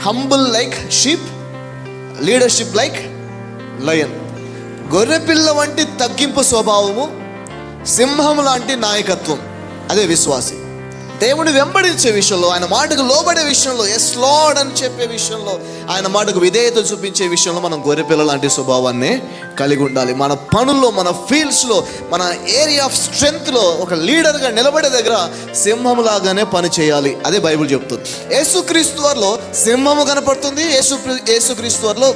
Humble like sheep, leadership like lion. గొర్రెపిల్ల వంటి తగ్గింపు స్వభావము, సింహం లాంటి నాయకత్వం, అదే విశ్వాసి. దేవుని వెంబడించే విషయంలో, ఆయన మాటకు లోబడే విషయంలో, ఎస్ లార్డ్ అని చెప్పే విషయంలో, ఆయన మాటకు విధేయత చూపించే విషయంలో మనం గొర్రెపిల్ల లాంటి స్వభావాన్ని కలిగి ఉండాలి. మన పనుల్లో, మన ఫీల్డ్స్లో, మన ఏరియా ఆఫ్ స్ట్రెంగ్త్లో ఒక లీడర్గా నిలబడే దగ్గర సింహంలాగానే పని చేయాలి. అదే బైబిల్ చెప్తుంది. యేసుక్రీస్తు వారిలో సింహము కనపడుతుంది, యేసుక్రీస్తు వారిలో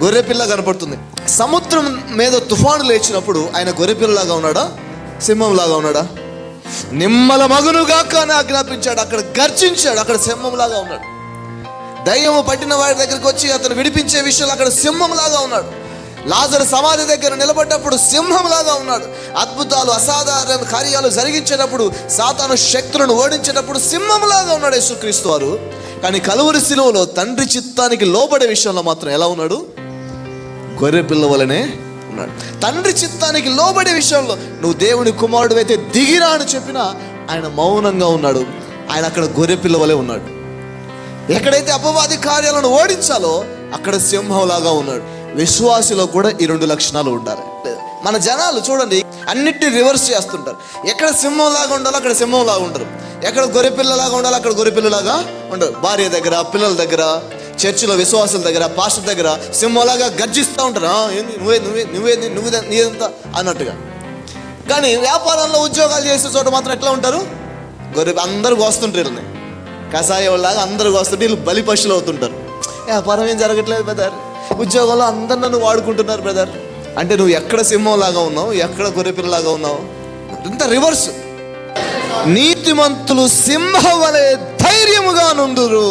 గొర్రెపిల్ల కనపడుతుంది. సముద్రం మీద తుఫాను లేచినప్పుడు ఆయన గొర్రెపిల్లలాగా ఉన్నాడా, సింహంలాగా ఉన్నాడా? నిమ్మల మగునుగాక అని ఆజ్ఞాపించాడు, అక్కడ గర్జించాడు, అక్కడ సింహంలాగా ఉన్నాడు. దయ్యము పట్టిన వాడి దగ్గరికి వచ్చి అతను విడిపించే విషయంలో అక్కడ సింహంలాగా ఉన్నాడు. లాజరు సమాధి దగ్గర నిలబడ్డప్పుడు సింహంలాగా ఉన్నాడు. అద్భుతాలు, అసాధారణ కార్యాలు జరిగించేటప్పుడు, సాతాను శక్తులను ఓడించేటప్పుడు సింహంలాగా ఉన్నాడు యేసుక్రీస్తు వారు. కానీ కలువరి శిలువలో తండ్రి చిత్తానికి లోబడే విషయంలో మాత్రం ఎలా ఉన్నాడు? గొర్రెపిల్ల వలనే ఉన్నాడు. తండ్రి చిత్తానికి లోబడే విషయంలో నువ్వు దేవుని కుమారుడు అయితే దిగిరా అని చెప్పినా ఆయన మౌనంగా ఉన్నాడు. ఆయన అక్కడ గొర్రెపిల్ల వలె ఉన్నాడు. ఎక్కడైతే అపవాది కార్యాలను ఓడించాలో అక్కడ సింహంలాగా ఉన్నాడు. విశ్వాసిలో కూడా ఈ రెండు లక్షణాలు ఉండాలి. మన జనాలు చూడండి, అన్నిటిని రివర్స్ చేస్తుంటారు. ఎక్కడ సింహంలాగా ఉండాలో అక్కడ సింహంలాగా ఉండరు, ఎక్కడ గొర్రెపిల్లలాగా ఉండాలో అక్కడ గొర్రెపిల్లలాగా ఉండరు. భార్య దగ్గర, పిల్లల దగ్గర, చర్చిలో విశ్వాసుల దగ్గర, పాస్టర్ దగ్గర సింహంలాగా గర్జిస్తూ ఉంటారు. నీదంతా అన్నట్టుగా. కానీ వ్యాపారంలో, ఉద్యోగాలు చేసే చోట మాత్రం ఎట్లా ఉంటారు? అందరూ కోస్తుంటారు వీళ్ళని, కషాయంలాగా అందరూ కోస్తుంటే వీళ్ళు బలి పశువులు అవుతుంటారు. వ్యాపారం ఏం జరగట్లేదు బ్రదర్, ఉద్యోగంలో అందరు నన్ను వాడుకుంటున్నారు బ్రదర్. అంటే నువ్వు ఎక్కడ సింహంలాగా ఉన్నావు, ఎక్కడ గొర్రెపిల్లలాగా ఉన్నావు? ఇంత రివర్స్. నీతిమంతులు సింహం వలె ధైర్యముగా నుండురు.